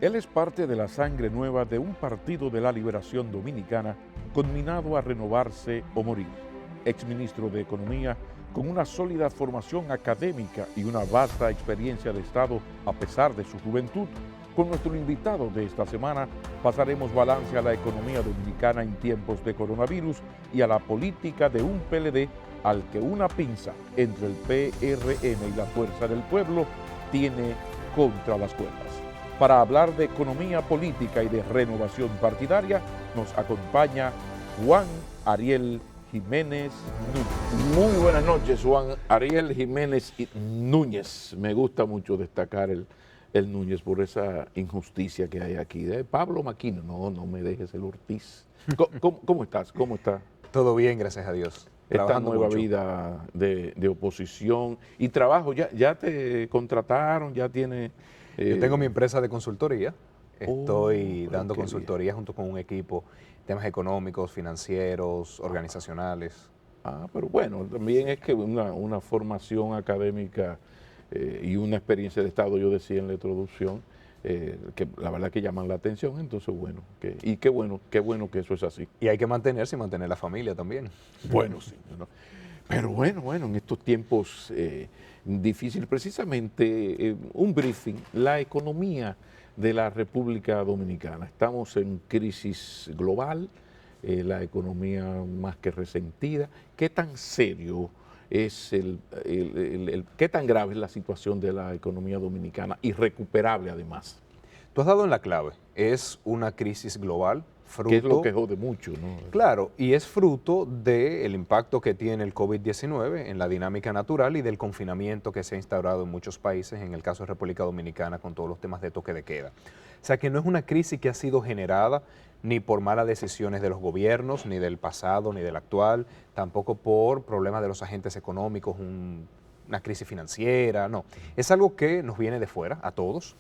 Él es parte de la sangre nueva de un partido de la liberación dominicana conminado a renovarse o morir. Exministro de Economía con una sólida formación académica y una vasta experiencia de Estado a pesar de su juventud. Con nuestro invitado de esta semana pasaremos balance a la economía dominicana en tiempos de coronavirus y a la política de un PLD al que una pinza entre el PRM y la Fuerza del Pueblo tiene contra las cuerdas. Para hablar de economía política y de renovación partidaria, nos acompaña Juan Ariel Jiménez Núñez. Muy buenas noches, Juan Ariel Jiménez Núñez. Me gusta mucho destacar el Núñez por esa injusticia que hay aquí. De Pablo Maquino, no me dejes el Ortiz. ¿Cómo estás? ¿Cómo está? Todo bien, gracias a Dios. Esta nueva vida de oposición y trabajo, ¿ya te contrataron? ¿Ya tiene...? Yo tengo mi empresa de consultoría. Estoy dando consultoría bien. junto con un equipo, temas económicos, financieros, organizacionales. Pero bueno, también es que una formación académica y una experiencia de Estado, yo decía en la introducción, que la verdad que llaman la atención, entonces bueno, qué bueno que eso es así. Y hay que mantenerse y mantener la familia también. Bueno, sí. ¿No? Pero bueno, en estos tiempos difíciles, precisamente un briefing, la economía de la República Dominicana. Estamos en crisis global, la economía más que resentida. ¿Qué tan serio es qué tan grave es la situación de la economía dominicana y recuperable además? Tú has dado en la clave. Es una crisis global. Que es lo que jode mucho, ¿no? Claro, y es fruto del impacto que tiene el COVID-19 en la dinámica natural y del confinamiento que se ha instaurado en muchos países, en el caso de República Dominicana, con todos los temas de toque de queda. O sea que no es una crisis que ha sido generada ni por malas decisiones de los gobiernos, ni del pasado, ni del actual, tampoco por problemas de los agentes económicos, una crisis financiera, no. Es algo que nos viene de fuera, a todos.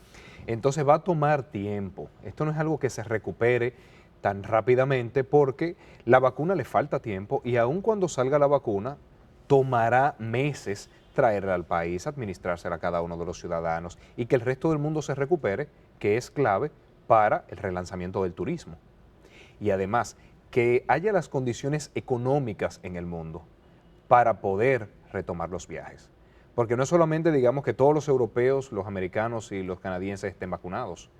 Entonces va a tomar tiempo. Esto no es algo que se recupere tan rápidamente porque la vacuna le falta tiempo y aun cuando salga la vacuna tomará meses traerla al país, administrársela a cada uno de los ciudadanos y que el resto del mundo se recupere, que es clave para el relanzamiento del turismo. Y además, que haya las condiciones económicas en el mundo para poder retomar los viajes. Porque no es solamente, digamos, que todos los europeos, los americanos y los canadienses estén vacunados,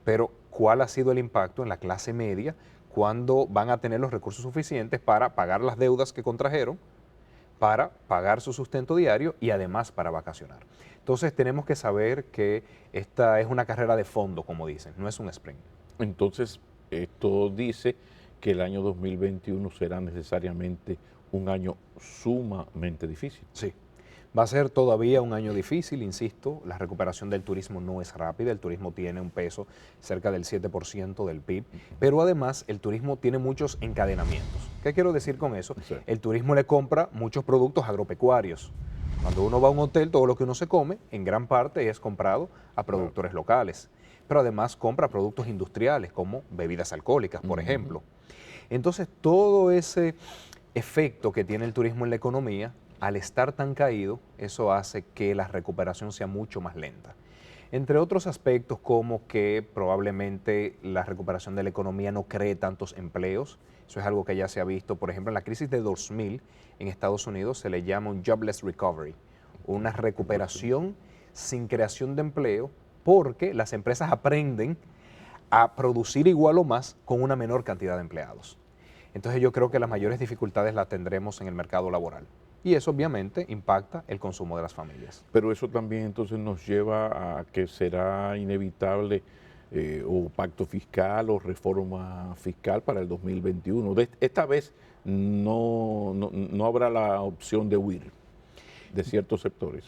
pero ¿cuál ha sido el impacto en la clase media cuando van a tener los recursos suficientes para pagar las deudas que contrajeron, para pagar su sustento diario y además para vacacionar? Entonces tenemos que saber que esta es una carrera de fondo, como dicen, no es un sprint. Entonces, esto dice que el año 2021 será necesariamente un año sumamente difícil. Sí. Va a ser todavía un año difícil, insisto, la recuperación del turismo no es rápida, el turismo tiene un peso cerca del 7% del PIB, pero además el turismo tiene muchos encadenamientos. ¿Qué quiero decir con eso? Sí. El turismo le compra muchos productos agropecuarios. Cuando uno va a un hotel, todo lo que uno se come, en gran parte es comprado a productores locales, pero además compra productos industriales como bebidas alcohólicas, por ejemplo. Entonces, todo ese efecto que tiene el turismo en la economía, al estar tan caído, eso hace que la recuperación sea mucho más lenta. Entre otros aspectos como que probablemente la recuperación de la economía no cree tantos empleos, eso es algo que ya se ha visto, por ejemplo, en la crisis de 2000 en Estados Unidos se le llama un jobless recovery, una recuperación sin creación de empleo porque las empresas aprenden a producir igual o más con una menor cantidad de empleados. Entonces yo creo que las mayores dificultades las tendremos en el mercado laboral. Y eso obviamente impacta el consumo de las familias. Pero eso también entonces nos lleva a que será inevitable o pacto fiscal o reforma fiscal para el 2021. Esta vez no habrá la opción de huir de ciertos sectores.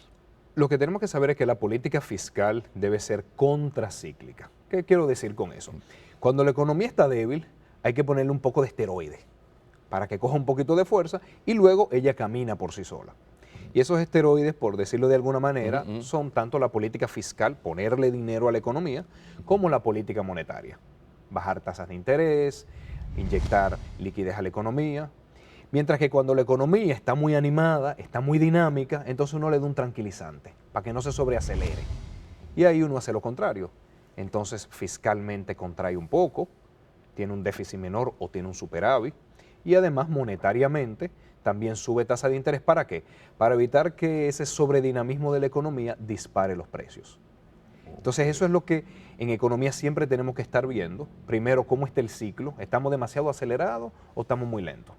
Lo que tenemos que saber es que la política fiscal debe ser contracíclica. ¿Qué quiero decir con eso? Cuando la economía está débil, hay que ponerle un poco de esteroide para que coja un poquito de fuerza y luego ella camina por sí sola. Y esos esteroides, por decirlo de alguna manera, son tanto la política fiscal, ponerle dinero a la economía, como la política monetaria. Bajar tasas de interés, inyectar liquidez a la economía. Mientras que cuando la economía está muy animada, está muy dinámica, entonces uno le da un tranquilizante para que no se sobreacelere. Y ahí uno hace lo contrario. entonces fiscalmente contrae un poco, tiene un déficit menor o tiene un superávit, y además monetariamente también sube tasa de interés. ¿Para qué? Para evitar que ese sobredinamismo de la economía dispare los precios. Entonces eso es lo que en economía siempre tenemos que estar viendo. Primero, ¿cómo está el ciclo? ¿Estamos demasiado acelerados o estamos muy lentos?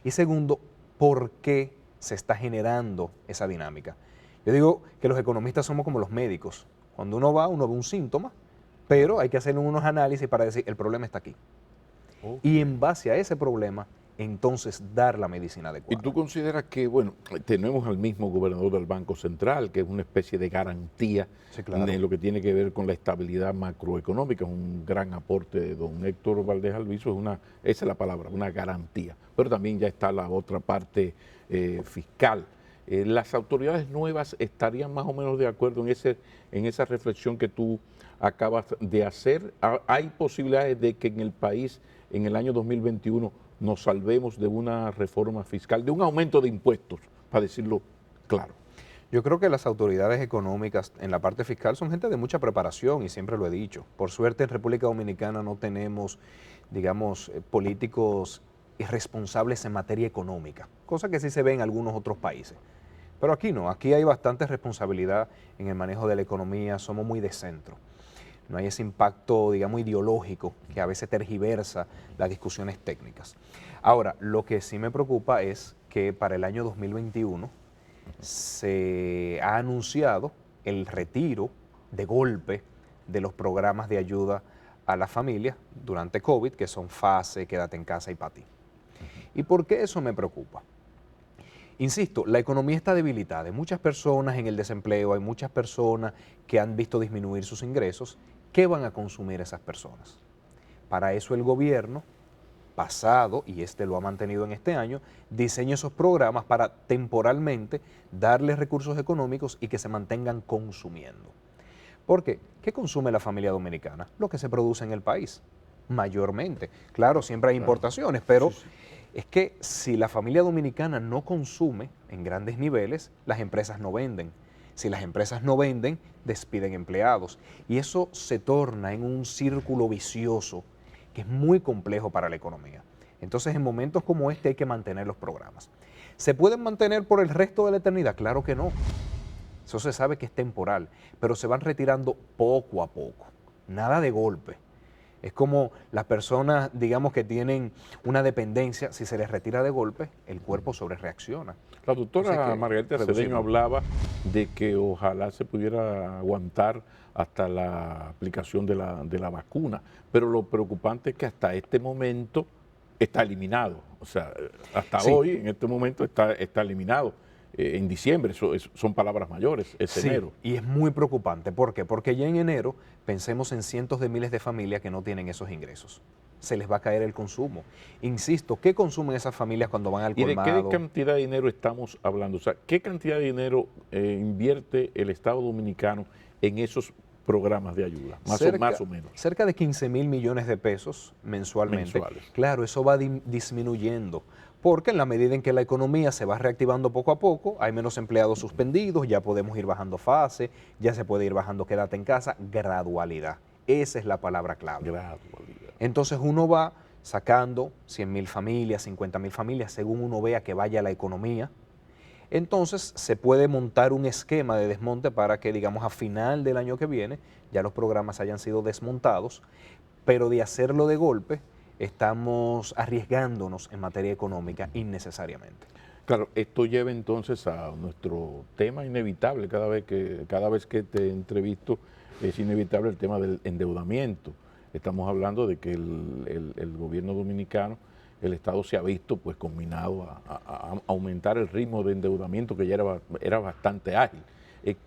Y segundo, ¿por qué se está generando esa dinámica? Yo digo que los economistas somos como los médicos. Cuando uno ve un síntoma, pero hay que hacer unos análisis para decir, el problema está aquí. Y en base a ese problema, entonces dar la medicina ¿Y adecuada. tú consideras que, bueno, tenemos al mismo gobernador del Banco Central, que es una especie de garantía Sí, claro. de lo que tiene que ver con la estabilidad macroeconómica? Es un gran aporte de don Héctor Valdés Albizu, esa es la palabra, una garantía. Pero también ya está la otra parte fiscal. ¿Las autoridades nuevas estarían más o menos de acuerdo en esa reflexión que tú acabas de hacer? ¿Hay posibilidades de que en el país, en el año 2021, nos salvemos de una reforma fiscal, de un aumento de impuestos, para decirlo claro? Yo creo que las autoridades económicas en la parte fiscal son gente de mucha preparación y siempre lo he dicho. Por suerte en República Dominicana no tenemos, digamos, políticos irresponsables en materia económica, cosa que sí se ve en algunos otros países. Pero aquí no, aquí hay bastante responsabilidad en el manejo de la economía, somos muy de centro. No hay ese impacto, digamos, ideológico que a veces tergiversa las discusiones técnicas. Ahora, lo que sí me preocupa es que para el año 2021 se ha anunciado el retiro de golpe de los programas de ayuda a las familias durante COVID, que son FASE, Quédate en Casa y PATI. ¿Y por qué eso me preocupa? Insisto, la economía está debilitada, hay muchas personas en el desempleo, hay muchas personas que han visto disminuir sus ingresos. ¿Qué van a consumir esas personas? Para eso el gobierno pasado, y este lo ha mantenido en este año, diseña esos programas para temporalmente darles recursos económicos y que se mantengan consumiendo. ¿Por qué? ¿Qué consume la familia dominicana? Lo que se produce en el país, mayormente. Claro, siempre hay importaciones, pero Sí, sí. es que si la familia dominicana no consume en grandes niveles, las empresas no venden. Si las empresas no venden, despiden empleados. Y eso se torna en un círculo vicioso que es muy complejo para la economía. Entonces, en momentos como este hay que mantener los programas. ¿Se pueden mantener por el resto de la eternidad? Claro que no. Eso se sabe que es temporal, pero se van retirando poco a poco. Nada de golpe. Es como las personas, digamos, que tienen una dependencia, si se les retira de golpe, el cuerpo sobrereacciona. La doctora Entonces, hay que Margarita Cedeño reducirlo. hablaba de que ojalá se pudiera aguantar hasta la aplicación de la vacuna, pero lo preocupante es que hasta este momento está eliminado. O sea, hasta Sí. hoy, en este momento, está eliminado. En diciembre, son palabras mayores, es Sí, enero. y es muy preocupante. ¿Por qué? Porque ya en enero pensemos en cientos de miles de familias que no tienen esos ingresos. Se les va a caer el consumo. Insisto, ¿qué consumen esas familias cuando van al ¿Y de colmado? qué cantidad de dinero estamos hablando? O sea, ¿qué cantidad de dinero invierte el Estado Dominicano en esos programas de ayuda? Más o menos. Cerca de 15.000 millones de pesos mensualmente. Mensuales. Claro, eso va disminuyendo, porque en la medida en que la economía se va reactivando poco a poco, hay menos empleados suspendidos, ya podemos ir bajando fase, ya se puede ir bajando quédate en casa, gradualidad. Esa es la palabra clave. Gradualidad. Entonces uno va sacando 100.000 familias, 50.000 familias, según uno vea que vaya la economía. Entonces se puede montar un esquema de desmonte para que, digamos, a final del año que viene ya los programas hayan sido desmontados, pero de hacerlo de golpe estamos arriesgándonos en materia económica innecesariamente. Claro, esto lleva entonces a nuestro tema inevitable. Cada vez que te entrevisto es inevitable el tema del endeudamiento. Estamos hablando de que el gobierno dominicano, el Estado se ha visto pues combinado a aumentar el ritmo de endeudamiento que ya era bastante ágil.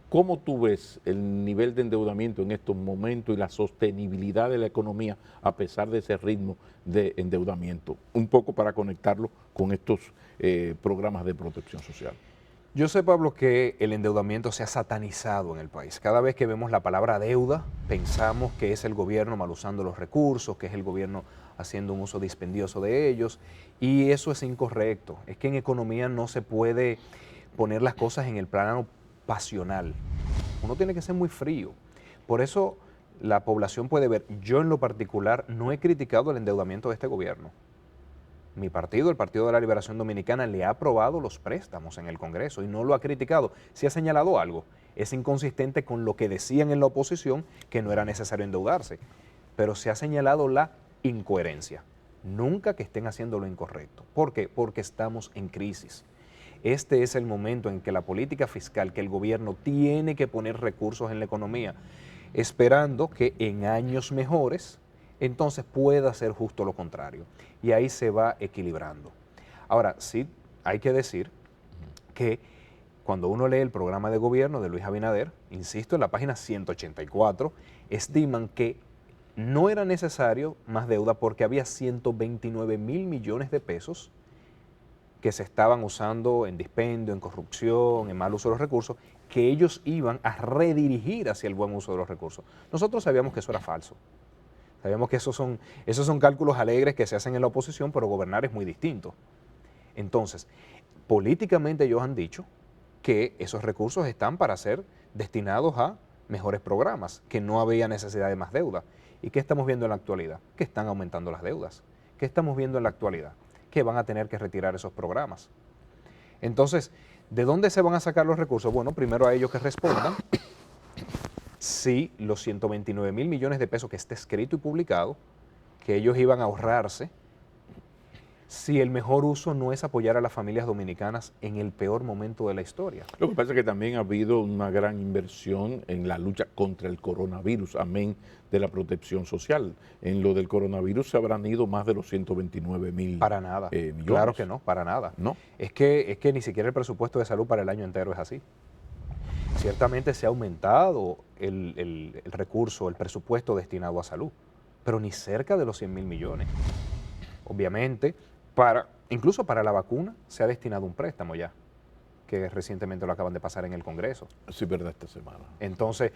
¿Cómo tú ves el nivel de endeudamiento en estos momentos y la sostenibilidad de la economía a pesar de ese ritmo de endeudamiento? Un poco para conectarlo con estos programas de protección social. Yo sé, Pablo, que el endeudamiento se ha satanizado en el país. Cada vez que vemos la palabra deuda, pensamos que es el gobierno mal usando los recursos, que es el gobierno haciendo un uso dispendioso de ellos, y eso es incorrecto. Es que en economía no se puede poner las cosas en el plano pasional. Uno tiene que ser muy frío. Por eso la población puede ver, yo en lo particular no he criticado el endeudamiento de este gobierno. Mi partido, el Partido de la Liberación Dominicana, le ha aprobado los préstamos en el Congreso y no lo ha criticado. Si ha señalado algo, es inconsistente con lo que decían en la oposición, que no era necesario endeudarse, pero se ha señalado la incoherencia. Nunca que estén haciendo lo incorrecto. ¿Por qué? Porque estamos en crisis. Este es el momento en que la política fiscal, que el gobierno tiene que poner recursos en la economía, esperando que en años mejores, entonces pueda ser justo lo contrario. Y ahí se va equilibrando. Ahora, sí hay que decir que cuando uno lee el programa de gobierno de Luis Abinader, insisto, en la página 184, estiman que no era necesario más deuda porque había 129,000 millones de pesos que se estaban usando en dispendio, en corrupción, en mal uso de los recursos, que ellos iban a redirigir hacia el buen uso de los recursos. Nosotros sabíamos que eso era falso. Sabíamos que esos son cálculos alegres que se hacen en la oposición, pero gobernar es muy distinto. Entonces, políticamente ellos han dicho que esos recursos están para ser destinados a mejores programas, que no había necesidad de más deuda. ¿Y qué estamos viendo en la actualidad? Que están aumentando las deudas. ¿Qué estamos viendo en la actualidad? Que van a tener que retirar esos programas. Entonces, ¿de dónde se van a sacar los recursos? Bueno, primero a ellos que respondan si los 129,000 millones de pesos que está escrito y publicado, que ellos iban a ahorrarse, si el mejor uso no es apoyar a las familias dominicanas en el peor momento de la historia. Lo que pasa es que también ha habido una gran inversión en la lucha contra el coronavirus, amén de la protección social. En lo del coronavirus se habrán ido más de los 129,000 Para nada, millones. claro que no, para nada. ¿No? Es que ni siquiera el presupuesto de salud para el año entero es así. Ciertamente se ha aumentado el recurso, el presupuesto destinado a salud, pero ni cerca de los 100,000 millones. Obviamente, incluso para la vacuna se ha destinado un préstamo ya, que recientemente lo acaban de pasar en el Congreso. Sí, verdad, esta semana. Entonces,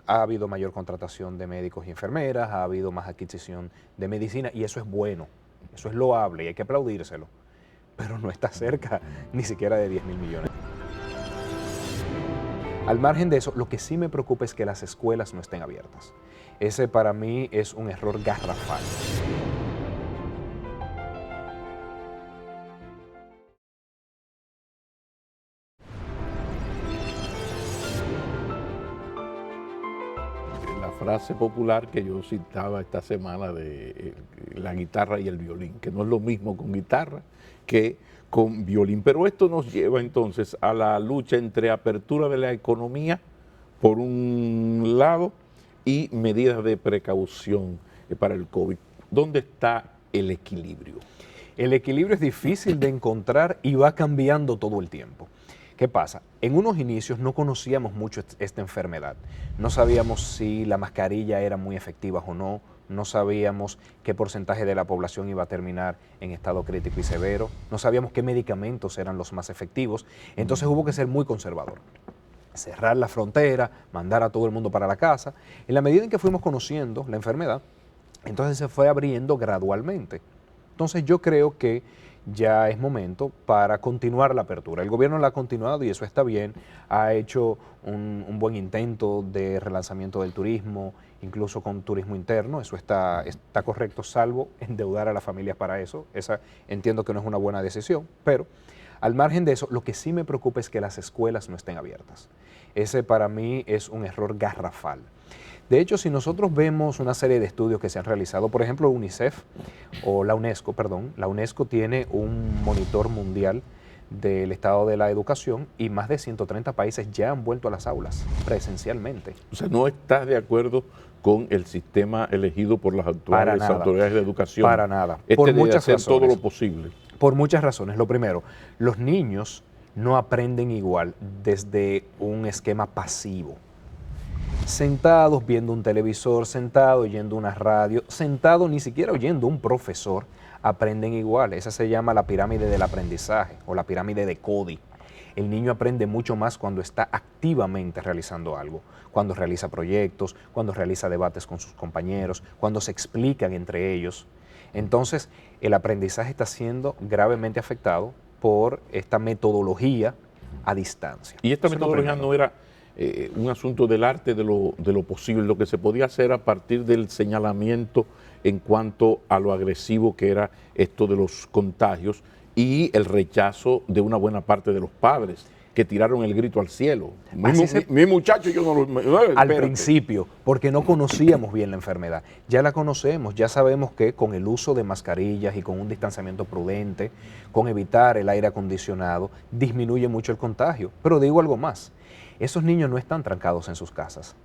ha habido mayor contratación de médicos y enfermeras, ha habido más adquisición de medicina y eso es bueno, eso es loable y hay que aplaudírselo, pero no está cerca ni siquiera de 10,000 millones. Al margen de eso, lo que sí me preocupa es que las escuelas no estén abiertas. Ese para mí es un error garrafal. La frase popular que yo citaba esta semana de la guitarra y el violín, que no es lo mismo con guitarra que con violín. Pero esto nos lleva entonces a la lucha entre apertura de la economía, por un lado, y medidas de precaución para el COVID. ¿Dónde está el equilibrio? El equilibrio es difícil de encontrar y va cambiando todo el tiempo. ¿Qué pasa? En unos inicios no conocíamos mucho esta enfermedad. No sabíamos si la mascarilla era muy efectiva o no. No sabíamos qué porcentaje de la población iba a terminar en estado crítico y severo. No sabíamos qué medicamentos eran los más efectivos. Entonces hubo que ser muy conservador. Cerrar la frontera, mandar a todo el mundo para la casa. En la medida en que fuimos conociendo la enfermedad, entonces se fue abriendo gradualmente. Entonces yo creo que ya es momento para continuar la apertura. El gobierno la ha continuado y eso está bien, ha hecho un buen intento de relanzamiento del turismo, incluso con turismo interno, eso está correcto, salvo endeudar a las familias para eso. Esa entiendo que no es una buena decisión, pero al margen de eso, lo que sí me preocupa es que las escuelas no estén abiertas. Ese para mí es un error garrafal. De hecho, si nosotros vemos una serie de estudios que se han realizado, por ejemplo, la UNESCO tiene un monitor mundial del estado de la educación y más de 130 países ya han vuelto a las aulas presencialmente. O sea, ¿no estás de acuerdo con el sistema elegido por las actuales autoridades de educación? Para nada. Por muchas razones. Todo lo posible. Por muchas razones. Lo primero, los niños no aprenden igual desde un esquema pasivo. Sentados viendo un televisor, sentado oyendo una radio, sentado ni siquiera oyendo un profesor, aprenden igual. Esa se llama la pirámide del aprendizaje o la pirámide de Cody. El niño aprende mucho más cuando está activamente realizando algo, cuando realiza proyectos, cuando realiza debates con sus compañeros, cuando se explican entre ellos. Entonces, el aprendizaje está siendo gravemente afectado por esta metodología a distancia. Y esta metodología no era un asunto del arte de lo posible, lo que se podía hacer a partir del señalamiento en cuanto a lo agresivo que era esto de los contagios y el rechazo de una buena parte de los padres que tiraron el grito al cielo. Mi muchacho yo no lo... Al principio, porque no conocíamos bien la enfermedad. Ya la conocemos, ya sabemos que con el uso de mascarillas y con un distanciamiento prudente, con evitar el aire acondicionado, disminuye mucho el contagio. Pero digo algo más, esos niños no están trancados en sus casas.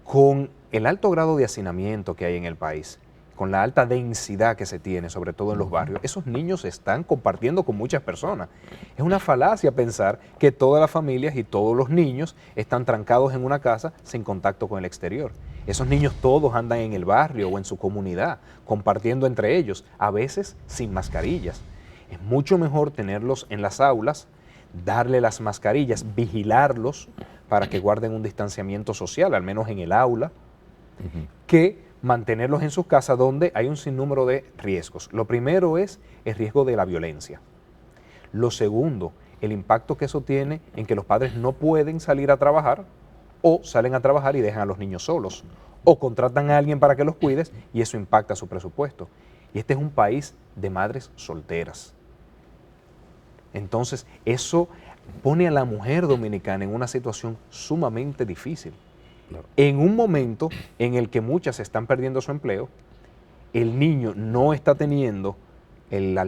Con el alto grado de hacinamiento que hay en el país, con la alta densidad que se tiene, sobre todo en los barrios, esos niños están compartiendo con muchas personas. Es una falacia pensar que todas las familias y todos los niños están trancados en una casa sin contacto con el exterior. Esos niños todos andan en el barrio o en su comunidad, compartiendo entre ellos, a veces sin mascarillas. Es mucho mejor tenerlos en las aulas, darle las mascarillas, vigilarlos para que guarden un distanciamiento social, al menos en el aula, que mantenerlos en sus casas donde hay un sinnúmero de riesgos. Lo primero es el riesgo de la violencia. Lo segundo, el impacto que eso tiene en que los padres no pueden salir a trabajar o salen a trabajar y dejan a los niños solos o contratan a alguien para que los cuides y eso impacta su presupuesto. Y este es un país de madres solteras. Entonces, eso pone a la mujer dominicana en una situación sumamente difícil. Claro. En un momento en el que muchas están perdiendo su empleo, el niño no está teniendo el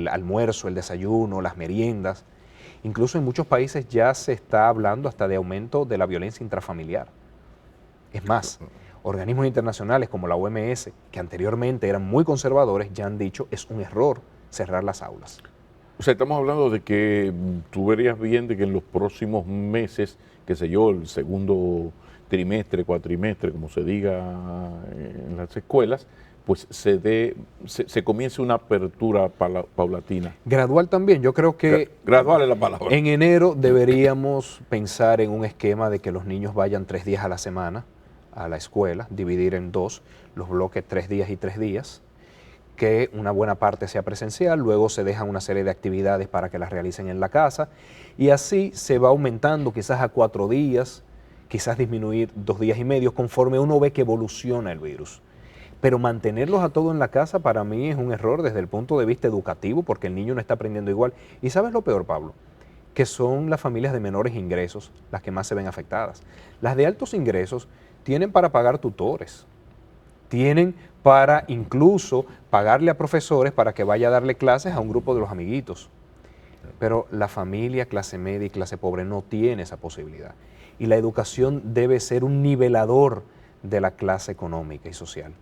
almuerzo, el desayuno, las meriendas. Incluso en muchos países ya se está hablando hasta de aumento de la violencia intrafamiliar. Es más, organismos internacionales como la OMS, que anteriormente eran muy conservadores, ya han dicho es un error cerrar las aulas. O sea, estamos hablando de que tú verías bien de que en los próximos meses, qué sé yo, el segundo trimestre, cuatrimestre, como se diga en las escuelas, pues se comience una apertura paulatina. Gradual también, yo creo que gradual es la palabra. En enero deberíamos pensar en un esquema de que los niños vayan 3 días a la semana a la escuela, dividir en 2 los bloques 3 días y 3 días, que una buena parte sea presencial, luego se dejan una serie de actividades para que las realicen en la casa y así se va aumentando quizás a 4 días, quizás disminuir 2 días y medio conforme uno ve que evoluciona el virus. Pero mantenerlos a todos en la casa para mí es un error desde el punto de vista educativo porque el niño no está aprendiendo igual. ¿Y sabes lo peor, Pablo? Que son las familias de menores ingresos las que más se ven afectadas. Las de altos ingresos tienen para pagar tutores, tienen para incluso pagarle a profesores para que vaya a darle clases a un grupo de los amiguitos. Pero la familia clase media y clase pobre no tiene esa posibilidad. Y la educación debe ser un nivelador de la clase económica y social.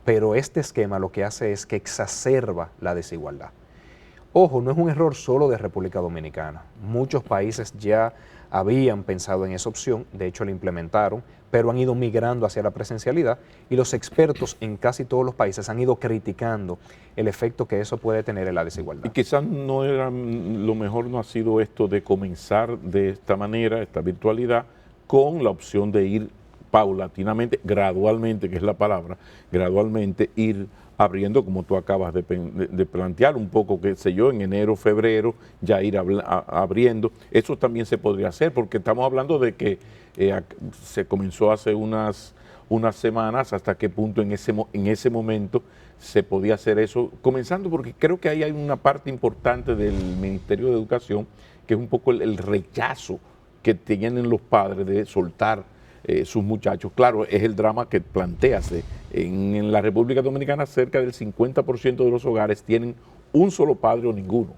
Pero este esquema lo que hace es que exacerba la desigualdad. Ojo, no es un error solo de República Dominicana. Muchos países ya habían pensado en esa opción, de hecho la implementaron, pero han ido migrando hacia la presencialidad y los expertos en casi todos los países han ido criticando el efecto que eso puede tener en la desigualdad. Y quizás no era, lo mejor no ha sido esto de comenzar de esta manera, esta virtualidad, con la opción de ir paulatinamente, gradualmente, que es la palabra, gradualmente ir abriendo, como tú acabas de plantear un poco, qué sé yo, en enero, febrero, ya ir abriendo. Eso también se podría hacer, porque estamos hablando de que se comenzó hace unas semanas, hasta qué punto en ese momento se podía hacer eso, comenzando porque creo que ahí hay una parte importante del Ministerio de Educación, que es un poco el rechazo que tienen los padres de soltar sus muchachos. Claro, es el drama que planteas. En la República Dominicana cerca del 50% de los hogares tienen un solo padre o ninguno,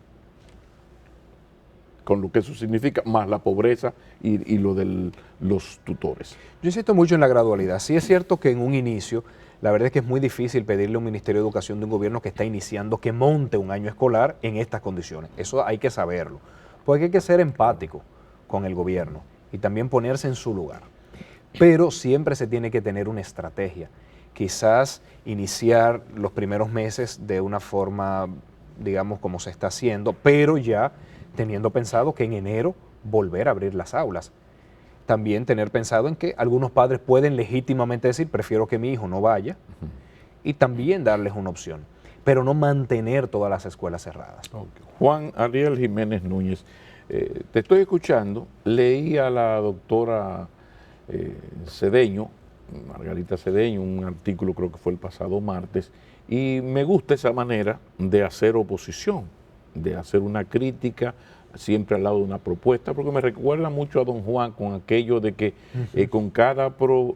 con lo que eso significa, más la pobreza y lo de los tutores. Yo insisto mucho en la gradualidad. Sí es cierto que en un inicio, la verdad es que es muy difícil pedirle a un Ministerio de Educación de un gobierno que está iniciando que monte un año escolar en estas condiciones. Eso hay que saberlo, porque hay que ser empático con el gobierno y también ponerse en su lugar. Pero siempre se tiene que tener una estrategia. Quizás iniciar los primeros meses de una forma, digamos, como se está haciendo, pero ya teniendo pensado que en enero volver a abrir las aulas. También tener pensado en que algunos padres pueden legítimamente decir, prefiero que mi hijo no vaya, y también darles una opción, pero no mantener todas las escuelas cerradas. Okay. Juan Ariel Jiménez Núñez, te estoy escuchando, leí a la doctora Cedeño, Margarita Cedeño, un artículo creo que fue el pasado martes, y me gusta esa manera de hacer oposición, de hacer una crítica siempre al lado de una propuesta, porque me recuerda mucho a don Juan con aquello de que con cada por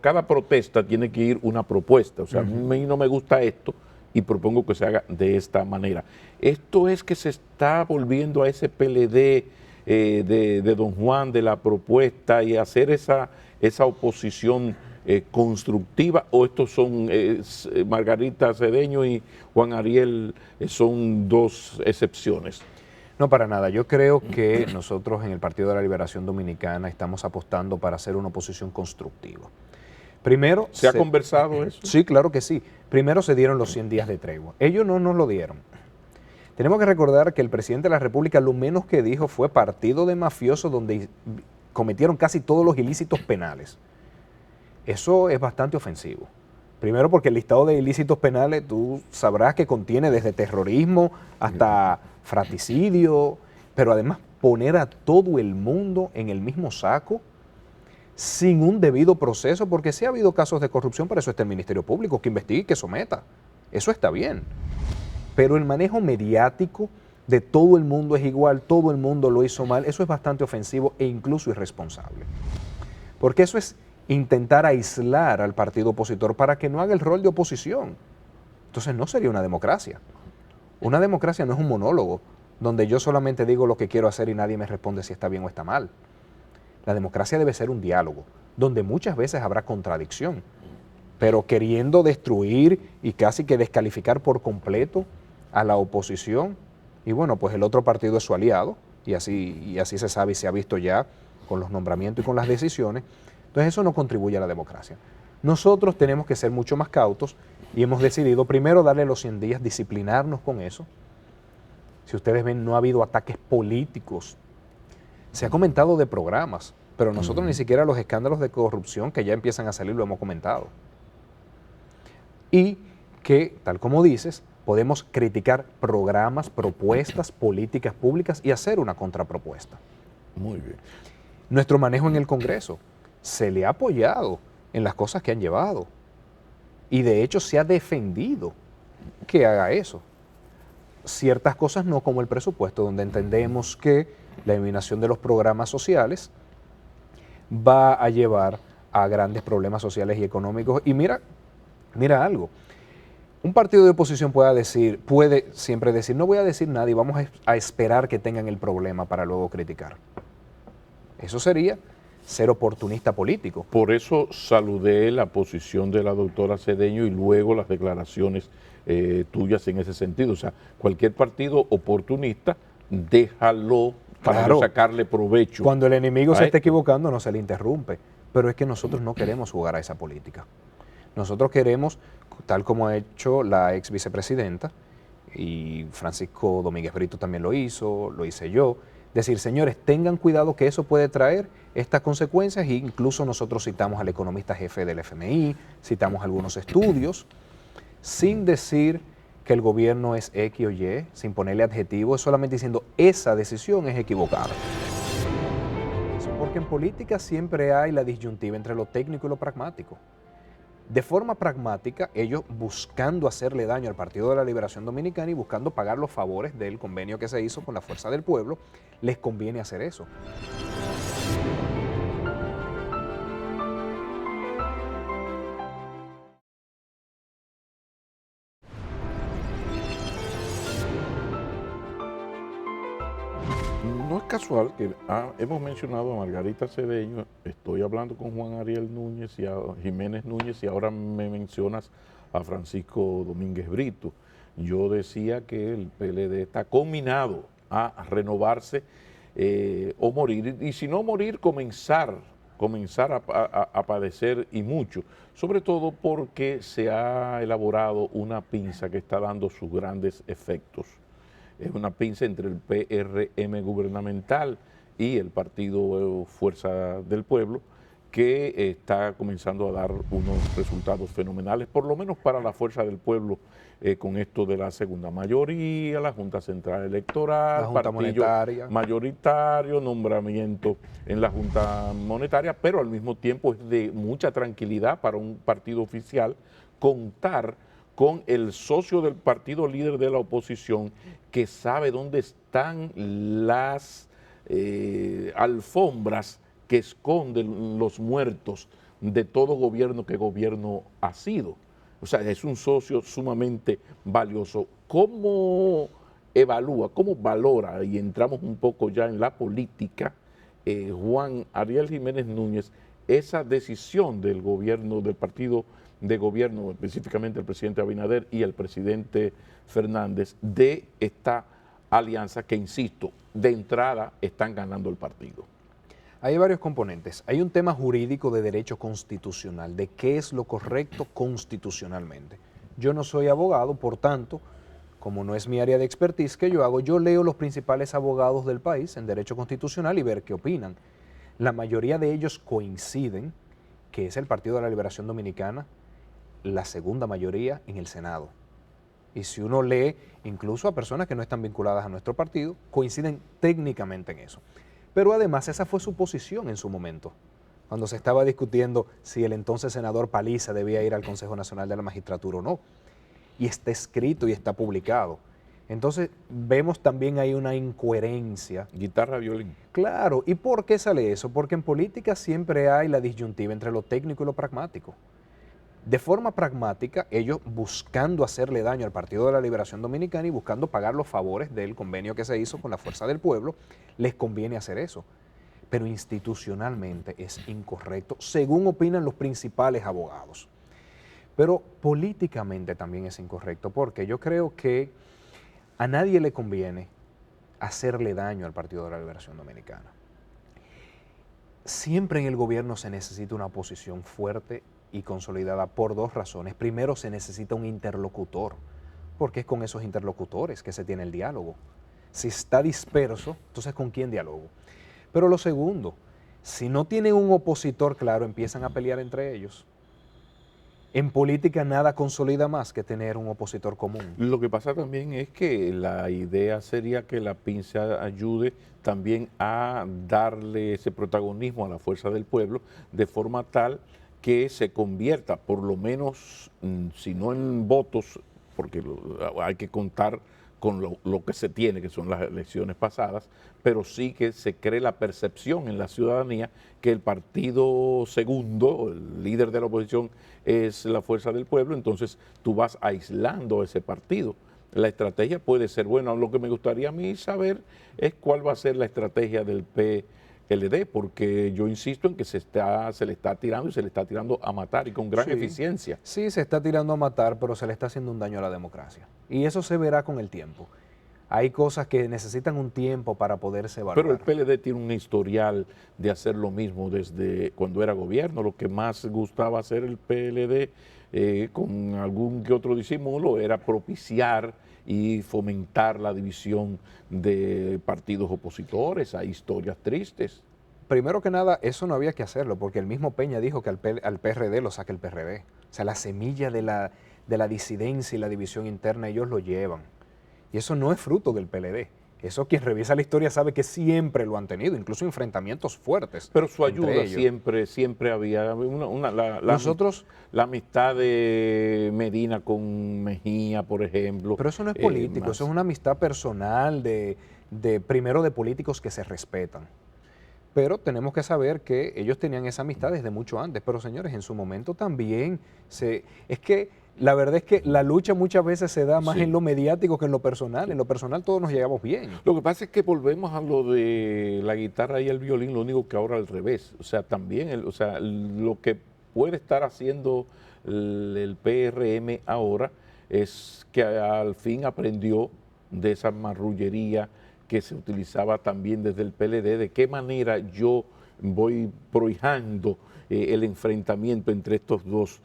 cada protesta tiene que ir una propuesta. O sea, a mí no me gusta esto y propongo que se haga de esta manera. Esto es que se está volviendo a ese PLD de don Juan, de la propuesta, y hacer esa oposición constructiva, o estos son Margarita Cedeño y Juan Ariel son dos excepciones. No, para nada. Yo creo que nosotros en el Partido de la Liberación Dominicana estamos apostando para hacer una oposición constructiva. Primero, ¿Se ha conversado eso? Sí, claro que sí. Primero se dieron los 100 días de tregua. Ellos no nos lo dieron. Tenemos que recordar que el presidente de la República lo menos que dijo fue partido de mafiosos donde cometieron casi todos los ilícitos penales. Eso es bastante ofensivo. Primero porque el listado de ilícitos penales tú sabrás que contiene desde terrorismo hasta fratricidio, pero además poner a todo el mundo en el mismo saco sin un debido proceso, porque si ha habido casos de corrupción, para eso está el Ministerio Público, que investigue y que someta. Eso está bien. Pero el manejo mediático de todo el mundo es igual, todo el mundo lo hizo mal, eso es bastante ofensivo e incluso irresponsable. Porque eso es intentar aislar al partido opositor para que no haga el rol de oposición. Entonces no sería una democracia. Una democracia no es un monólogo donde yo solamente digo lo que quiero hacer y nadie me responde si está bien o está mal. La democracia debe ser un diálogo, donde muchas veces habrá contradicción, pero queriendo destruir y casi que descalificar por completo a la oposición, y bueno, pues el otro partido es su aliado, y así se sabe y se ha visto ya con los nombramientos y con las decisiones. Entonces eso no contribuye a la democracia. Nosotros tenemos que ser mucho más cautos y hemos decidido primero darle los 100 días, disciplinarnos con eso. Si ustedes ven, no ha habido ataques políticos. Se ha comentado de programas, pero nosotros ni siquiera los escándalos de corrupción que ya empiezan a salir lo hemos comentado. Y que, tal como dices, podemos criticar programas, propuestas, políticas públicas y hacer una contrapropuesta. Muy bien. Nuestro manejo en el Congreso se le ha apoyado en las cosas que han llevado y de hecho se ha defendido que haga eso. Ciertas cosas no, como el presupuesto, donde entendemos que la eliminación de los programas sociales va a llevar a grandes problemas sociales y económicos. Y mira algo, un partido de oposición puede siempre decir, no voy a decir nada y vamos a esperar que tengan el problema para luego criticar. Eso sería ser oportunista político. Por eso saludé la posición de la doctora Cedeño y luego las declaraciones tuyas en ese sentido. O sea, cualquier partido oportunista, déjalo para no sacarle provecho. Cuando el enemigo se esté equivocando, no se le interrumpe. Pero es que nosotros no queremos jugar a esa política. Nosotros queremos, tal como ha hecho la ex vicepresidenta, y Francisco Domínguez Brito también lo hizo, lo hice yo, decir, señores, tengan cuidado que eso puede traer estas consecuencias, e incluso nosotros citamos al economista jefe del FMI, citamos algunos estudios, sin decir que el gobierno es X o Y, sin ponerle adjetivo, es solamente diciendo esa decisión es equivocada. Porque en política siempre hay la disyuntiva entre lo técnico y lo pragmático. De forma pragmática, ellos buscando hacerle daño al Partido de la Liberación Dominicana y buscando pagar los favores del convenio que se hizo con la Fuerza del Pueblo, les conviene hacer eso. No es casual que hemos mencionado a Margarita Cedeño, estoy hablando con Juan Ariel Núñez y a Jiménez Núñez y ahora me mencionas a Francisco Domínguez Brito. Yo decía que el PLD está combinado a renovarse o morir, y si no morir, comenzar a padecer y mucho, sobre todo porque se ha elaborado una pinza que está dando sus grandes efectos. Es una pinza entre el PRM gubernamental y el Partido Fuerza del Pueblo, que está comenzando a dar unos resultados fenomenales, por lo menos para la Fuerza del Pueblo, con esto de la segunda mayoría, la Junta Central Electoral, La Junta partido Monetaria. mayoritario, nombramiento en la Junta Monetaria, pero al mismo tiempo es de mucha tranquilidad para un partido oficial contar con el socio del partido líder de la oposición que sabe dónde están las alfombras que esconden los muertos de todo gobierno que gobierno ha sido. O sea, es un socio sumamente valioso. ¿Cómo evalúa, cómo valora, y entramos un poco ya en la política, Juan Ariel Jiménez Núñez, esa decisión del gobierno, del partido de gobierno, específicamente el presidente Abinader y el presidente Fernández, de esta alianza que, insisto, de entrada están ganando el partido? Hay varios componentes. Hay un tema jurídico de derecho constitucional, de qué es lo correcto constitucionalmente. Yo no soy abogado, por tanto, como no es mi área de expertise, ¿qué yo hago? Yo leo los principales abogados del país en derecho constitucional y ver qué opinan. La mayoría de ellos coinciden que es el Partido de la Liberación Dominicana la segunda mayoría en el Senado. Y si uno lee incluso a personas que no están vinculadas a nuestro partido, coinciden técnicamente en eso. Pero además esa fue su posición en su momento, cuando se estaba discutiendo si el entonces senador Paliza debía ir al Consejo Nacional de la Magistratura o no. Y está escrito y está publicado. Entonces vemos también ahí una incoherencia. Guitarra, violín. Claro, ¿y por qué sale eso? Porque en política siempre hay la disyuntiva entre lo técnico y lo pragmático. De forma pragmática, ellos buscando hacerle daño al Partido de la Liberación Dominicana y buscando pagar los favores del convenio que se hizo con la Fuerza del Pueblo, les conviene hacer eso. Pero institucionalmente es incorrecto, según opinan los principales abogados. Pero políticamente también es incorrecto, porque yo creo que a nadie le conviene hacerle daño al Partido de la Liberación Dominicana. Siempre en el gobierno se necesita una oposición fuerte y consolidada por dos razones. Primero, se necesita un interlocutor, porque es con esos interlocutores que se tiene el diálogo. Si está disperso, entonces ¿con quién diálogo? Pero lo segundo, si no tienen un opositor claro, empiezan a pelear entre ellos. En política nada consolida más que tener un opositor común. Lo que pasa también es que la idea sería que la pinza ayude también a darle ese protagonismo a la Fuerza del Pueblo de forma tal que se convierta, por lo menos, si no en votos, porque hay que contar con lo que se tiene, que son las elecciones pasadas, pero sí que se cree la percepción en la ciudadanía que el partido segundo, el líder de la oposición, es la Fuerza del Pueblo, entonces tú vas aislando a ese partido. La estrategia puede ser buena. Lo que me gustaría a mí saber es cuál va a ser la estrategia del PLD, porque yo insisto en que se le está tirando y se le está tirando a matar y con gran eficiencia. Sí, se está tirando a matar, pero se le está haciendo un daño a la democracia. Y eso se verá con el tiempo. Hay cosas que necesitan un tiempo para poderse evaluar. Pero el PLD tiene un historial de hacer lo mismo desde cuando era gobierno. Lo que más gustaba hacer el PLD, con algún que otro disimulo, era propiciar y fomentar la división de partidos opositores. Hay historias tristes. Primero que nada, eso no había que hacerlo, porque el mismo Peña dijo que al PRD lo saque el PRD. O sea, la semilla de la disidencia y la división interna ellos lo llevan. Y eso no es fruto del PLD. Eso quien revisa la historia sabe que siempre lo han tenido, incluso enfrentamientos fuertes. Pero su ayuda siempre había. La amistad de Medina con Mejía, por ejemplo. Pero eso no es político, eso es una amistad personal primero de políticos que se respetan. Pero tenemos que saber que ellos tenían esa amistad desde mucho antes. Pero señores, en su momento también es que la verdad es que la lucha muchas veces se da más en lo mediático que en lo personal. En lo personal todos nos llevamos bien. Lo que pasa es que volvemos a lo de la guitarra y el violín, lo único que ahora al revés. O sea, también, lo que puede estar haciendo el PRM ahora es que al fin aprendió de esa marrullería que se utilizaba también desde el PLD, de qué manera yo voy prohijando el enfrentamiento entre estos dos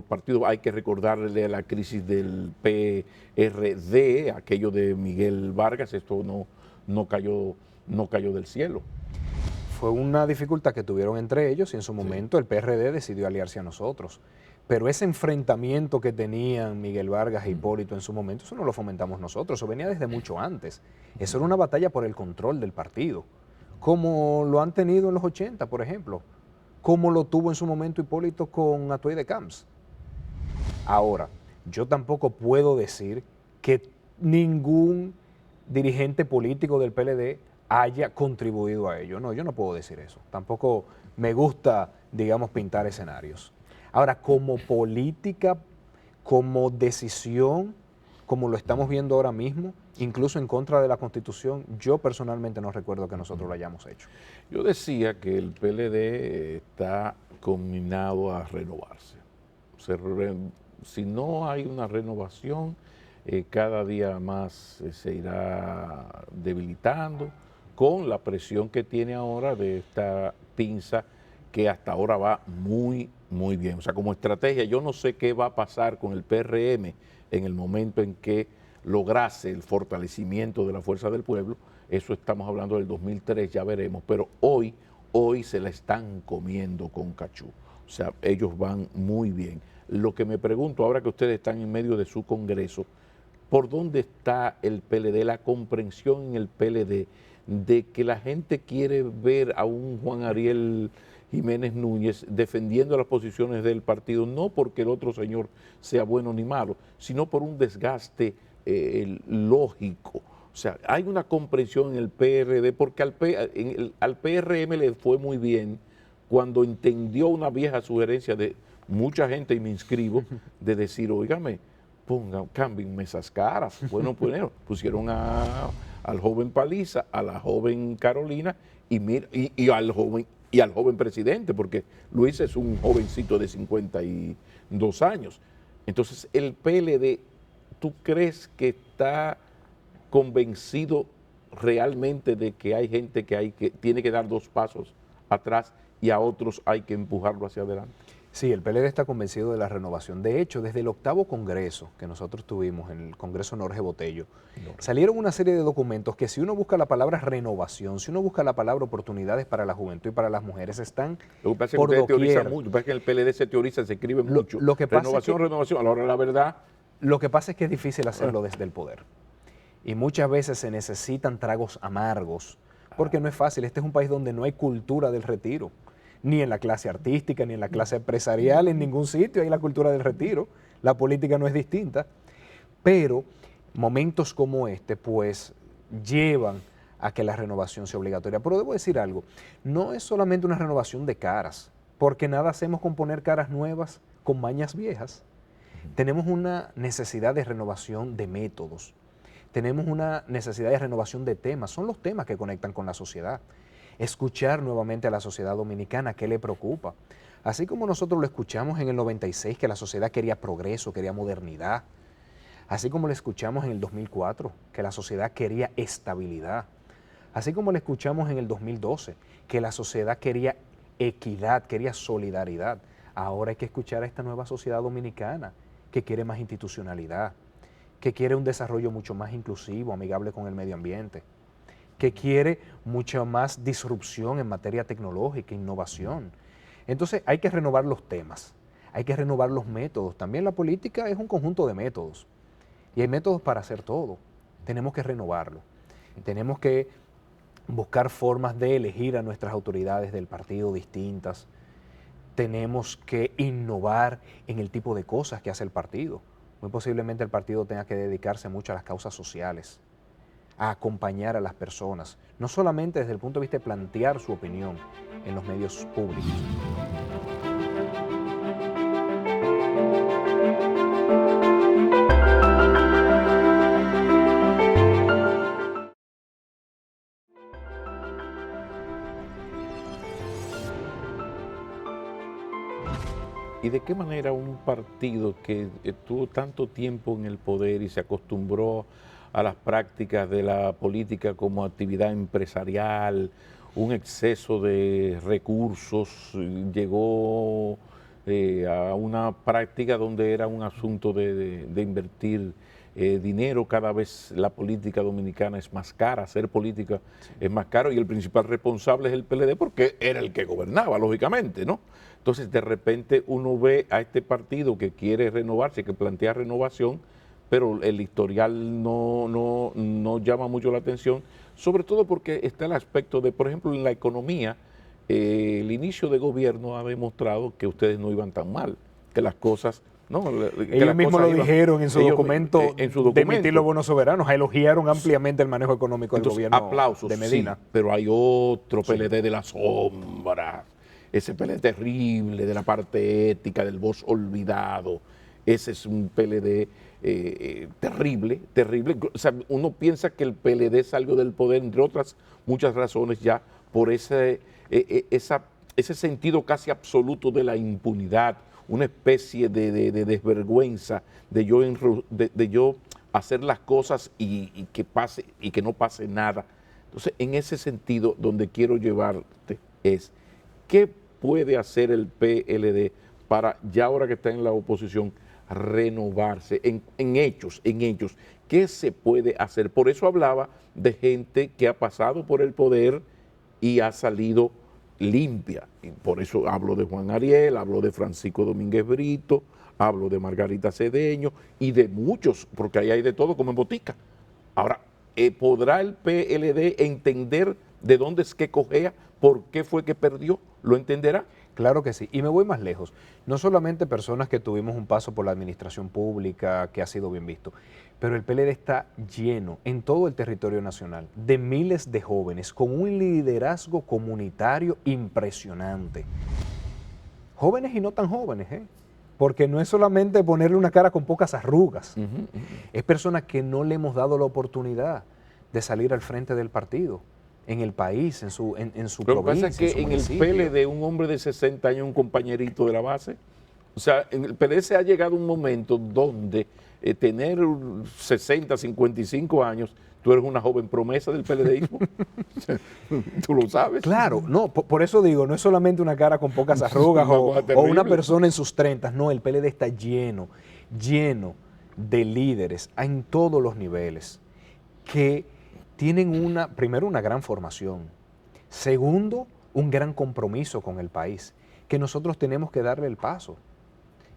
partidos. Hay que recordarle a la crisis del PRD, aquello de Miguel Vargas, esto no cayó del cielo. fue una dificultad que tuvieron entre ellos y en su momento el PRD decidió aliarse a nosotros. Pero ese enfrentamiento que tenían Miguel Vargas e Hipólito en su momento, eso no lo fomentamos nosotros, eso venía desde mucho antes. Eso era una batalla por el control del partido, como lo han tenido en los 80, por ejemplo, como lo tuvo en su momento Hipólito con Atuey de Camps. Ahora, yo tampoco puedo decir que ningún dirigente político del PLD haya contribuido a ello. No, yo no puedo decir eso. Tampoco me gusta, digamos, pintar escenarios. Ahora, como política, como decisión, como lo estamos viendo ahora mismo, incluso en contra de la Constitución, yo personalmente no recuerdo que nosotros lo hayamos hecho. Yo decía que el PLD está conminado a renovarse. Si no hay una renovación, cada día más se irá debilitando con la presión que tiene ahora de esta pinza que hasta ahora va muy bien. O sea, como estrategia, yo no sé qué va a pasar con el PRM en el momento en que lograse el fortalecimiento de la fuerza del pueblo. Eso estamos hablando del 2003, ya veremos, pero hoy se la están comiendo con cachú. O sea, ellos van muy bien. Lo que me pregunto, ahora que ustedes están en medio de su congreso, ¿por dónde está el PLD, la comprensión en el PLD de que la gente quiere ver a un Juan Ariel Jiménez Núñez defendiendo las posiciones del partido, no porque el otro señor sea bueno ni malo, sino por un desgaste lógico? O sea, hay una comprensión en el PRD, porque al PRM le fue muy bien cuando entendió una vieja sugerencia de mucha gente, y me inscribo, de decir, óigame, cámbienme esas caras. Bueno, pusieron al joven Paliza, a la joven Carolina y al joven presidente, porque Luis es un jovencito de 52 años. Entonces, el PLD, ¿tú crees que está convencido realmente de que hay gente que tiene que dar 2 pasos atrás y a otros hay que empujarlo hacia adelante? Sí, el PLD está convencido de la renovación. De hecho, desde el 8º Congreso que nosotros tuvimos, en el Congreso Jorge Botello, salieron una serie de documentos que, si uno busca la palabra renovación, si uno busca la palabra oportunidades para la juventud y para las mujeres, están lo que pasa por es que ustedes doquier. teorizan mucho, lo que pasa es que en el PLD se teoriza, se escribe mucho. Lo que pasa Renovación, a la hora de la verdad. Lo que pasa es que es difícil hacerlo desde el poder. Y muchas veces se necesitan tragos amargos, porque no es fácil. Este es un país donde no hay cultura del retiro, ni en la clase artística, ni en la clase empresarial, en ningún sitio hay la cultura del retiro. La política no es distinta, pero momentos como este, pues, llevan a que la renovación sea obligatoria. Pero debo decir algo, no es solamente una renovación de caras, porque nada hacemos con poner caras nuevas con mañas viejas. Tenemos una necesidad de renovación de métodos, tenemos una necesidad de renovación de temas, son los temas que conectan con la sociedad. Escuchar nuevamente a la sociedad dominicana qué le preocupa. Así como nosotros lo escuchamos en el 96, que la sociedad quería progreso, quería modernidad. Así como lo escuchamos en el 2004, que la sociedad quería estabilidad. Así como lo escuchamos en el 2012, que la sociedad quería equidad, quería solidaridad. Ahora hay que escuchar a esta nueva sociedad dominicana que quiere más institucionalidad, que quiere un desarrollo mucho más inclusivo, amigable con el medio ambiente, que quiere mucha más disrupción en materia tecnológica, innovación. Entonces hay que renovar los temas, hay que renovar los métodos. También la política es un conjunto de métodos y hay métodos para hacer todo. Tenemos que renovarlo. Tenemos que buscar formas de elegir a nuestras autoridades del partido distintas. Tenemos que innovar en el tipo de cosas que hace el partido. Muy posiblemente el partido tenga que dedicarse mucho a las causas sociales, a acompañar a las personas, no solamente desde el punto de vista de plantear su opinión en los medios públicos. ¿Y de qué manera un partido que tuvo tanto tiempo en el poder y se acostumbró a las prácticas de la política como actividad empresarial, un exceso de recursos, llegó a una práctica donde era un asunto de invertir dinero, cada vez la política dominicana es más cara, hacer política es más caro y el principal responsable es el PLD porque era el que gobernaba, lógicamente, ¿no? Entonces, de repente uno ve a este partido que quiere renovarse, que plantea renovación, pero el historial no llama mucho la atención, sobre todo porque está el aspecto de, por ejemplo, en la economía, el inicio de gobierno ha demostrado que ustedes no iban tan mal, que las cosas... No, ellos mismos lo dijeron en su documento de emitir los bonos soberanos, elogiaron ampliamente el manejo económico del gobierno aplausos, de Medina. Sí, pero hay otro PLD de la sombra, ese PLD terrible de la parte ética, del voz olvidado, ese es un PLD terrible, terrible. O sea, uno piensa que el PLD salió del poder, entre otras muchas razones, ya por ese sentido casi absoluto de la impunidad, una especie de desvergüenza de yo hacer las cosas y que no pase nada. Entonces, en ese sentido, donde quiero llevarte es, ¿qué puede hacer el PLD para, ya ahora que está en la oposición, renovarse en hechos? ¿Qué se puede hacer? Por eso hablaba de gente que ha pasado por el poder y ha salido limpia. Y por eso hablo de Juan Ariel, hablo de Francisco Domínguez Brito, hablo de Margarita Cedeño y de muchos, porque ahí hay de todo como en botica. Ahora, ¿podrá el PLD entender de dónde es que cojea? ¿Por qué fue que perdió? ¿Lo entenderá? Claro que sí, y me voy más lejos. No solamente personas que tuvimos un paso por la administración pública, que ha sido bien visto, pero el PLD está lleno en todo el territorio nacional de miles de jóvenes con un liderazgo comunitario impresionante. Jóvenes y no tan jóvenes, porque no es solamente ponerle una cara con pocas arrugas, es personas que no le hemos dado la oportunidad de salir al frente del partido, en el país, en su provincia. Lo que pasa es que en el PLD un hombre de 60 años, un compañerito de la base, o sea, en el PLD se ha llegado un momento donde tener 60, 55 años, tú eres una joven promesa del PLDismo. Tú lo sabes. Claro, no, por eso digo, no es solamente una cara con pocas arrugas o una persona en sus 30, no, el PLD está lleno de líderes en todos los niveles que tienen primero una gran formación, segundo, un gran compromiso con el país, que nosotros tenemos que darle el paso.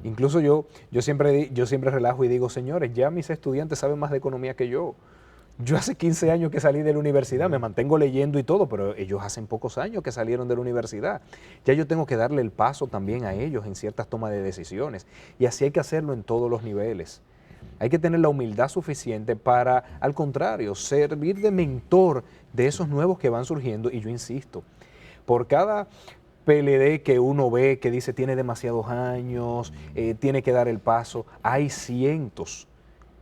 Incluso yo siempre relajo y digo, señores, ya mis estudiantes saben más de economía que yo. Yo hace 15 años que salí de la universidad, me mantengo leyendo y todo, pero ellos hacen pocos años que salieron de la universidad. Ya yo tengo que darle el paso también a ellos en ciertas tomas de decisiones. Y así hay que hacerlo en todos los niveles. Hay que tener la humildad suficiente para, al contrario, servir de mentor de esos nuevos que van surgiendo. Y yo insisto, por cada PLD que uno ve que dice tiene demasiados años, tiene que dar el paso, hay cientos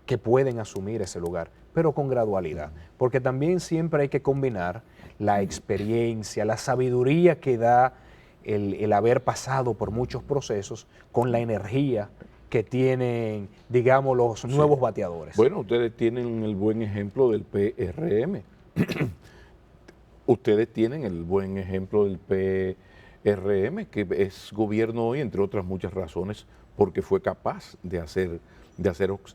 que pueden asumir ese lugar, pero con gradualidad, porque también siempre hay que combinar la experiencia, la sabiduría que da el haber pasado por muchos procesos con la energía que tienen, digamos, los nuevos bateadores. Bueno, ustedes tienen el buen ejemplo del PRM. Ustedes tienen el buen ejemplo del PRM, que es gobierno hoy, entre otras muchas razones, porque fue capaz de hacer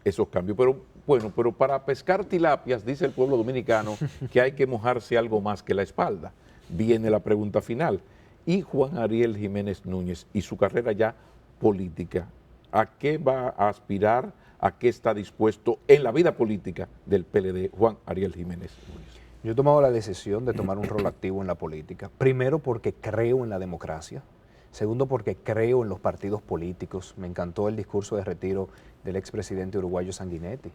esos cambios. Pero bueno, pero para pescar tilapias, dice el pueblo dominicano, que hay que mojarse algo más que la espalda. Viene la pregunta final. Y Juan Ariel Jiménez Núñez y su carrera ya política, ¿a qué va a aspirar? ¿A qué está dispuesto en la vida política del PLD Juan Ariel Jiménez Núñez? Yo he tomado la decisión de tomar un rol activo en la política, primero porque creo en la democracia, segundo porque creo en los partidos políticos. Me encantó el discurso de retiro del expresidente uruguayo Sanguinetti.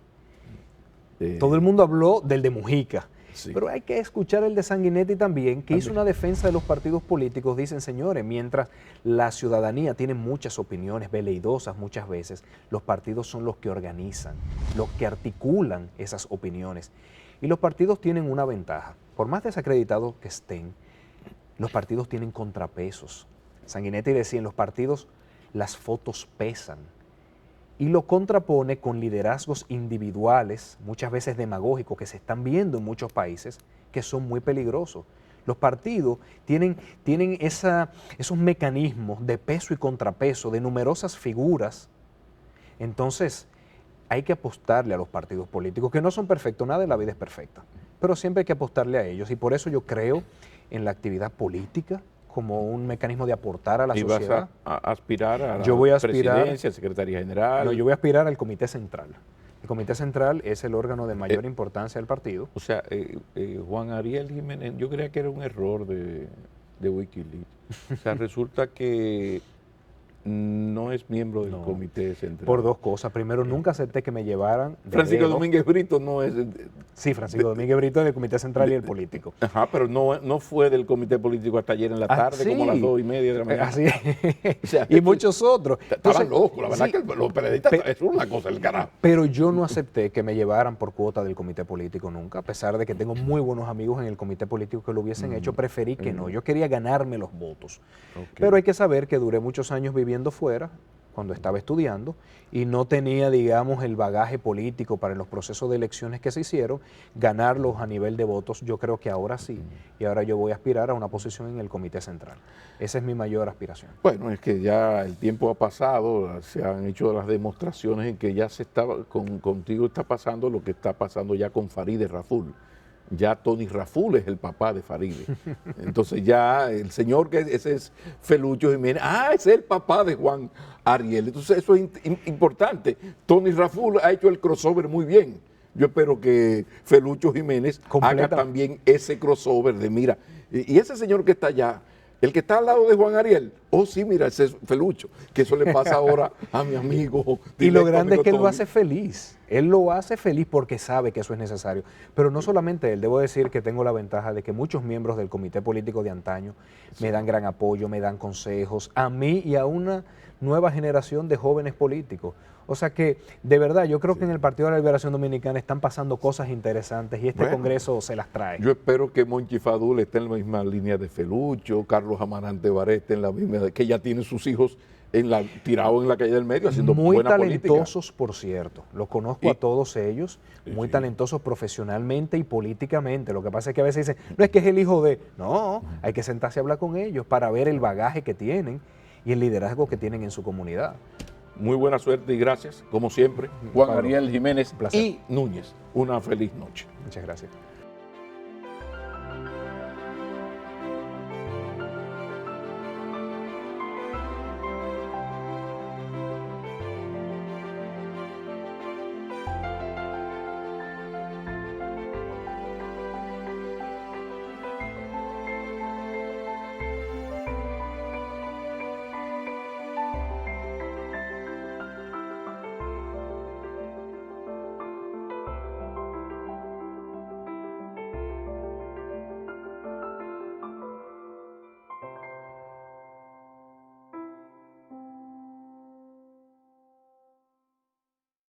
Todo el mundo habló del de Mujica, sí, pero hay que escuchar el de Sanguinetti también, que hizo una defensa de los partidos políticos. Dicen, señores, mientras la ciudadanía tiene muchas opiniones veleidosas muchas veces, los partidos son los que organizan, los que articulan esas opiniones. Y los partidos tienen una ventaja. Por más desacreditados que estén, los partidos tienen contrapesos. Sanguinetti decía, en los partidos las fotos pesan. Y lo contrapone con liderazgos individuales, muchas veces demagógicos, que se están viendo en muchos países, que son muy peligrosos. Los partidos tienen esos mecanismos de peso y contrapeso, de numerosas figuras. Entonces, hay que apostarle a los partidos políticos, que no son perfectos, nada en la vida es perfecta, pero siempre hay que apostarle a ellos. Y por eso yo creo en la actividad política como un mecanismo de aportar a la sociedad. ¿Y vas a aspirar a la Yo voy a aspirar, presidencia, secretaría general? No, yo voy a aspirar al Comité Central. El Comité Central es el órgano de mayor importancia del partido. O sea, Juan Ariel Jiménez, yo creía que era un error de Wikileaks. O sea, resulta que no es miembro del Comité Central. Por dos cosas. Primero, nunca acepté que me llevaran de Francisco dedo. Domínguez Brito no es... Sí, Francisco Domínguez Brito es del Comité Central y el político. Ajá, pero no fue del Comité Político hasta ayer en la tarde, sí, como a las 2:30 de la mañana. Así es. O sea, y muchos otros. Estaban locos, la verdad sí, que los periodistas, es una cosa del carajo. Pero yo no acepté que me llevaran por cuota del Comité Político nunca, a pesar de que tengo muy buenos amigos en el Comité Político que lo hubiesen hecho, preferí que no. Yo quería ganarme los votos. Okay. Pero hay que saber que duré muchos años viviendo fuera, cuando estaba estudiando, y no tenía, digamos, el bagaje político para los procesos de elecciones que se hicieron, ganarlos a nivel de votos. Yo creo que ahora sí, y ahora yo voy a aspirar a una posición en el Comité Central. Esa es mi mayor aspiración. Bueno, es que ya el tiempo ha pasado, se han hecho las demostraciones en que ya se estaba, contigo está pasando lo que está pasando ya con Farideh Raful. Ya Tony Raful es el papá de Farideh. Entonces ya el señor que ese es Felucho Jiménez, ese es el papá de Juan Ariel. Entonces eso es importante. Tony Raful ha hecho el crossover muy bien. Yo espero que Felucho Jiménez haga también ese crossover de mira. Y ese señor que está allá, el que está al lado de Juan Ariel, sí, mira, ese es Felucho, que eso le pasa ahora a mi amigo. Y lo grande es que él lo hace feliz. Él lo hace feliz porque sabe que eso es necesario. Pero no solamente él, debo decir que tengo la ventaja de que muchos miembros del comité político de antaño me dan gran apoyo, me dan consejos, a mí y a una nueva generación de jóvenes políticos. O sea que, de verdad, yo creo que en el Partido de la Liberación Dominicana están pasando cosas interesantes y este Congreso se las trae. Yo espero que Monchi Fadul esté en la misma línea de Felucho, Carlos Amarante Baré esté en la misma, que ya tiene sus hijos tirados en la calle del medio haciendo muy buena política. Muy talentosos, por cierto. Los conozco a todos ellos, muy talentosos profesionalmente y políticamente. Lo que pasa es que a veces dicen, no es que es el hijo de... No, hay que sentarse a hablar con ellos para ver el bagaje que tienen y el liderazgo que tienen en su comunidad. Muy buena suerte y gracias, como siempre, Juan Pablo, Ariel Jiménez y Núñez. Una feliz noche. Muchas gracias.